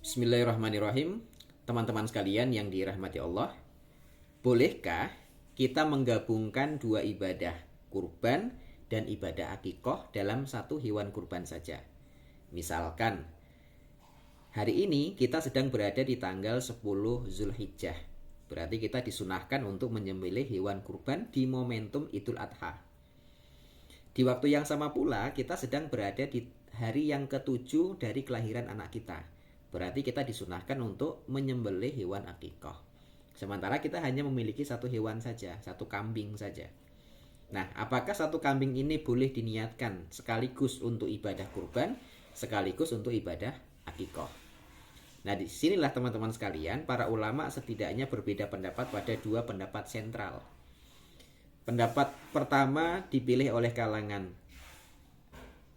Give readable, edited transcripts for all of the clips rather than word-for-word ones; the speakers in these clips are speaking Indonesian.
Bismillahirrahmanirrahim. Teman-teman sekalian yang dirahmati Allah, bolehkah kita menggabungkan dua ibadah kurban dan ibadah akikoh dalam satu hewan kurban saja? Misalkan, hari ini kita sedang berada di tanggal 10 Zulhijjah. Berarti kita disunahkan untuk menyembelih hewan kurban di momentum Idul Adha. Di waktu yang sama pula kita sedang berada di hari yang ketujuh dari kelahiran anak kita. Berarti kita disunahkan untuk menyembelih hewan akikoh. Sementara kita hanya memiliki satu hewan saja, satu kambing saja. Nah, apakah satu kambing ini boleh diniatkan sekaligus untuk ibadah kurban, sekaligus untuk ibadah akikoh? Nah, disinilah teman-teman sekalian, para ulama setidaknya berbeda pendapat pada dua pendapat sentral. Pendapat pertama dipilih oleh kalangan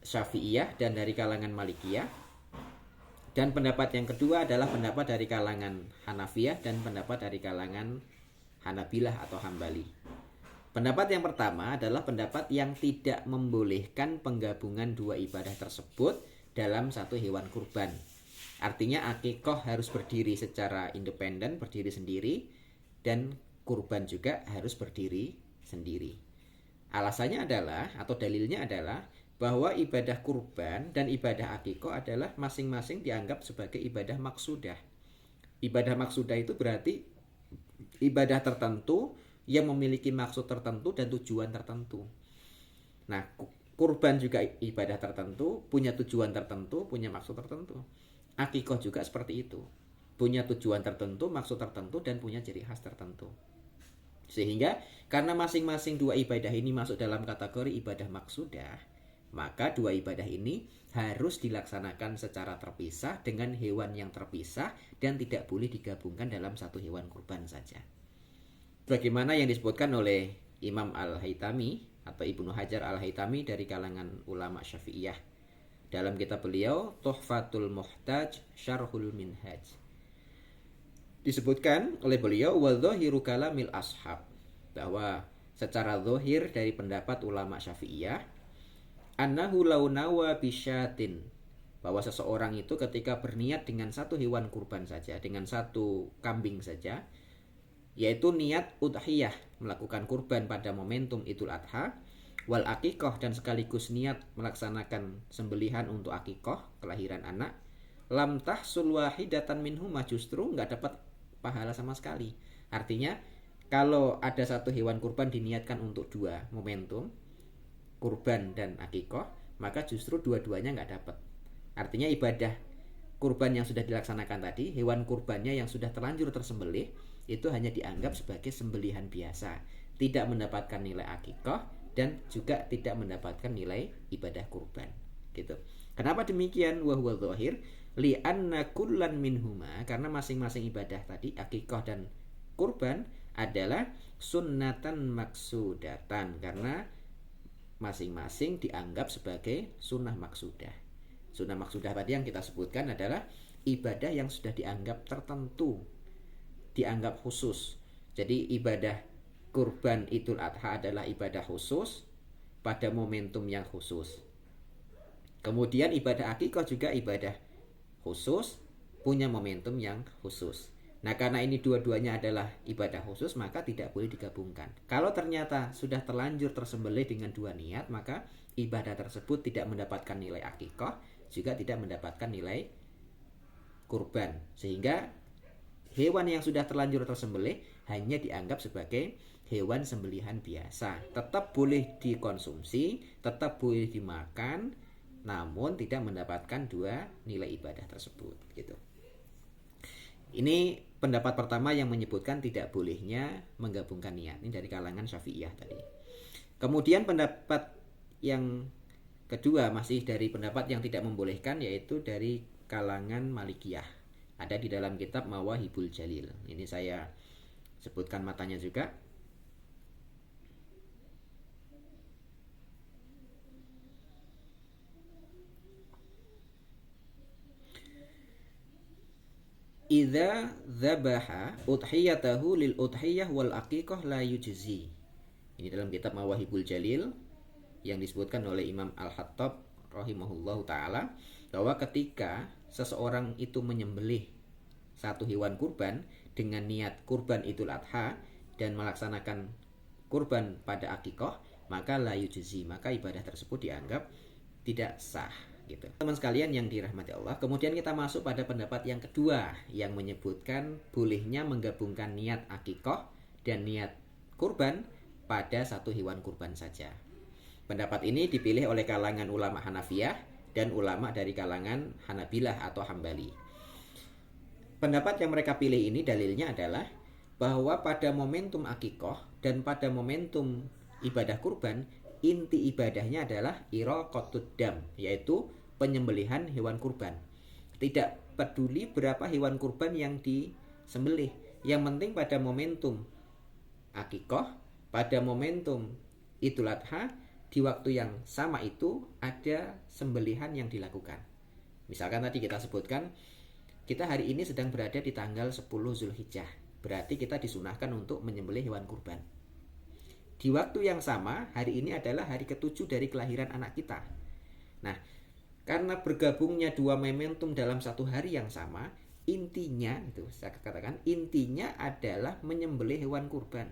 Syafi'iyah dan dari kalangan Malikiyah. Dan pendapat yang kedua adalah pendapat dari kalangan Hanafiyah dan pendapat dari kalangan Hanabilah atau Hambali. Pendapat yang pertama adalah pendapat yang tidak membolehkan penggabungan dua ibadah tersebut dalam satu hewan kurban. Artinya akikoh harus berdiri secara independen, berdiri sendiri, dan kurban juga harus berdiri sendiri. Alasannya adalah, atau dalilnya adalah, bahwa ibadah kurban dan ibadah akikoh adalah masing-masing dianggap sebagai ibadah maksudah. Ibadah maksudah itu berarti ibadah tertentu yang memiliki maksud tertentu dan tujuan tertentu. Nah, kurban juga ibadah tertentu, punya tujuan tertentu, punya maksud tertentu. Akikoh juga seperti itu, punya tujuan tertentu, maksud tertentu, dan punya ciri khas tertentu. Sehingga karena masing-masing dua ibadah ini masuk dalam kategori ibadah maksudah, maka dua ibadah ini harus dilaksanakan secara terpisah dengan hewan yang terpisah dan tidak boleh digabungkan dalam satu hewan kurban saja. Bagaimana yang disebutkan oleh Imam Al-Haytami atau Ibnu Hajar Al-Haytami dari kalangan ulama Syafi'iyah dalam kitab beliau Tuhfatul Muhtaj Syarhul Minhaj. Disebutkan oleh beliau wa dhahiru kalamil ashab, bahwa secara zahir dari pendapat ulama Syafi'iyah, annahu law nawa bisyatin, bahwa seseorang itu ketika berniat dengan satu hewan kurban saja, dengan satu kambing saja, yaitu niat udhiyah, melakukan kurban pada momentum Idul Adha, wal akikoh, dan sekaligus niat melaksanakan sembelihan untuk akikoh, kelahiran anak, lam tahsul wahidatan minhuma, justru nggak dapat pahala sama sekali. Artinya kalau ada satu hewan kurban diniatkan untuk dua momentum, kurban dan akikoh, maka justru dua-duanya nggak dapat. Artinya ibadah kurban yang sudah dilaksanakan tadi, hewan kurbannya yang sudah terlanjur tersembelih, itu hanya dianggap sebagai sembelihan biasa, tidak mendapatkan nilai akikoh dan juga tidak mendapatkan nilai ibadah kurban. Gitu. Kenapa demikian? Wa huwa dzahir li'anna kullan minhuma, karena masing-masing ibadah tadi, akikoh dan kurban, adalah sunnatan maksudatan, karena masing-masing dianggap sebagai sunnah maksudah. Sunnah maksudah tadi yang kita sebutkan adalah ibadah yang sudah dianggap tertentu, dianggap khusus. Jadi ibadah kurban Idul Adha adalah ibadah khusus pada momentum yang khusus. Kemudian ibadah akikoh juga ibadah khusus, punya momentum yang khusus. Nah, karena ini dua-duanya adalah ibadah khusus, maka tidak boleh digabungkan. Kalau ternyata sudah terlanjur tersembelih dengan dua niat, maka ibadah tersebut tidak mendapatkan nilai akikoh, juga tidak mendapatkan nilai kurban. Sehingga hewan yang sudah terlanjur tersembelih hanya dianggap sebagai hewan sembelihan biasa. Tetap boleh dikonsumsi, tetap boleh dimakan, namun tidak mendapatkan dua nilai ibadah tersebut. Gitu. Ini pendapat pertama yang menyebutkan tidak bolehnya menggabungkan niat. Ini dari kalangan Syafi'iyah tadi. Kemudian pendapat yang kedua masih dari pendapat yang tidak membolehkan, yaitu dari kalangan Malikiyah. Ada di dalam kitab Mawahibul Jalil. Ini saya sebutkan matanya juga. Idza dzabaha udhiyatahu lil udhiyah wal aqiqah la yujzi. Ini dalam kitab Mawahibul Jalil yang disebutkan oleh Imam Al-Hattab rahimahullahu taala, bahwa ketika seseorang itu menyembelih satu hewan kurban dengan niat kurban Idul Adha dan melaksanakan kurban pada akikoh, maka la yujzi, maka ibadah tersebut dianggap tidak sah gitu. Teman sekalian yang dirahmati Allah, kemudian kita masuk pada pendapat yang kedua yang menyebutkan bolehnya menggabungkan niat akikoh dan niat kurban pada satu hewan kurban saja. Pendapat ini dipilih oleh kalangan ulama Hanafiyah dan ulama dari kalangan Hanabilah atau Hambali. Pendapat yang mereka pilih ini dalilnya adalah bahwa pada momentum akikoh dan pada momentum ibadah kurban, inti ibadahnya adalah iraqatud dam, yaitu penyembelihan hewan kurban. Tidak peduli berapa hewan kurban yang disembelih, yang penting pada momentum akikoh, pada momentum Idul Adha, di waktu yang sama itu ada sembelihan yang dilakukan. Misalkan tadi kita sebutkan, kita hari ini sedang berada di tanggal 10 Zulhijjah, berarti kita disunahkan untuk menyembelih hewan kurban. Di waktu yang sama, hari ini adalah hari ke-7 dari kelahiran anak kita. Nah, karena bergabungnya dua momentum dalam satu hari yang sama, intinya, itu saya katakan, intinya adalah menyembelih hewan kurban.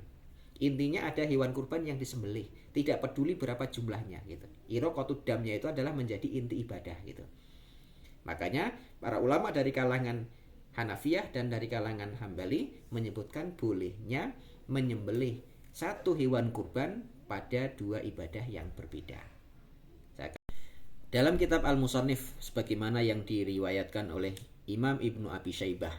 Intinya ada hewan kurban yang disembelih, tidak peduli berapa jumlahnya gitu. Iraqatud damnya itu adalah menjadi inti ibadah gitu. Makanya para ulama dari kalangan Hanafiyah dan dari kalangan Hambali menyebutkan bolehnya menyembelih satu hewan kurban pada dua ibadah yang berbeda. Dalam kitab Al-Musannif sebagaimana yang diriwayatkan oleh Imam Ibnu Abi Syaibah,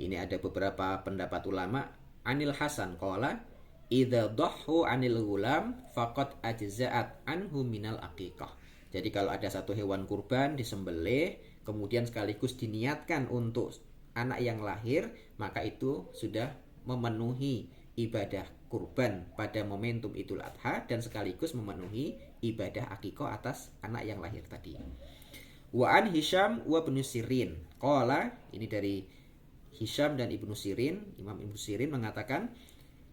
ini ada beberapa pendapat ulama. Anil Hasan qala idza dhahhu anil ghulam faqad ajza'at anhu minal aqiqah. Jadi kalau ada satu hewan kurban disembelih kemudian sekaligus diniatkan untuk anak yang lahir, maka itu sudah memenuhi ibadah kurban pada momentum Idul Adha dan sekaligus memenuhi ibadah akikoh atas anak yang lahir tadi. Wa an Hisham wa Ibnu Sirin qala, ini dari Hisham dan Ibnu Sirin, Imam Ibnu Sirin mengatakan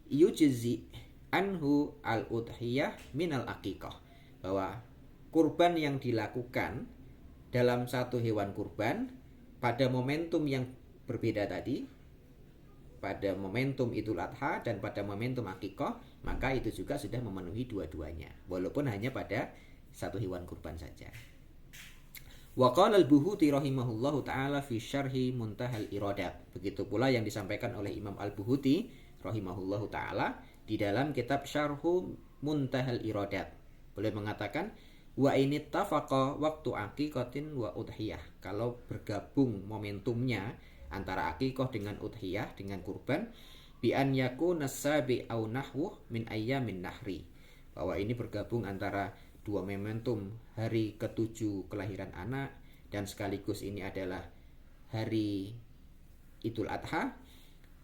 yujzi anhu al-udhiyah minal akikoh, bahwa kurban yang dilakukan dalam satu hewan kurban pada momentum yang berbeda tadi, pada momentum Idul Adha dan pada momentum akikoh, maka itu juga sudah memenuhi dua-duanya, walaupun hanya pada satu hewan kurban saja. Wa qala al-Buhuti rahimahullahu taala fi syarhi Muntahal Iradat. Begitu pula yang disampaikan oleh Imam Al-Buhuti rahimahullahu taala di dalam kitab Syarhu Muntahal Iradat. Beliau mengatakan wa ini tafaqa waktu aqiqatin wa udhiyah. Kalau bergabung momentumnya antara akikoh dengan udhiyah, dengan kurban, bi an yakuna sabi au nahwuh min ayyamin nahri, bahwa ini bergabung antara dua momentum hari ke-7 kelahiran anak dan sekaligus ini adalah hari Idul Adha,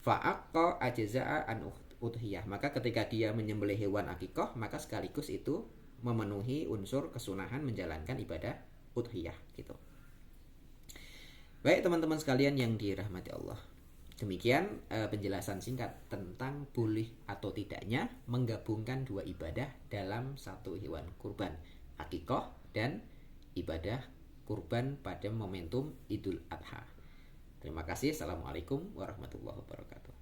fa'aqqa ajza'a an udhiyah, maka ketika dia menyembelih hewan akikoh maka sekaligus itu memenuhi unsur kesunahan menjalankan ibadah udhiyah gitu. Baik teman-teman sekalian yang dirahmati Allah, demikian penjelasan singkat tentang boleh atau tidaknya menggabungkan dua ibadah dalam satu hewan kurban, akikoh dan ibadah kurban pada momentum Idul Adha. Terima kasih. Assalamualaikum warahmatullahi wabarakatuh.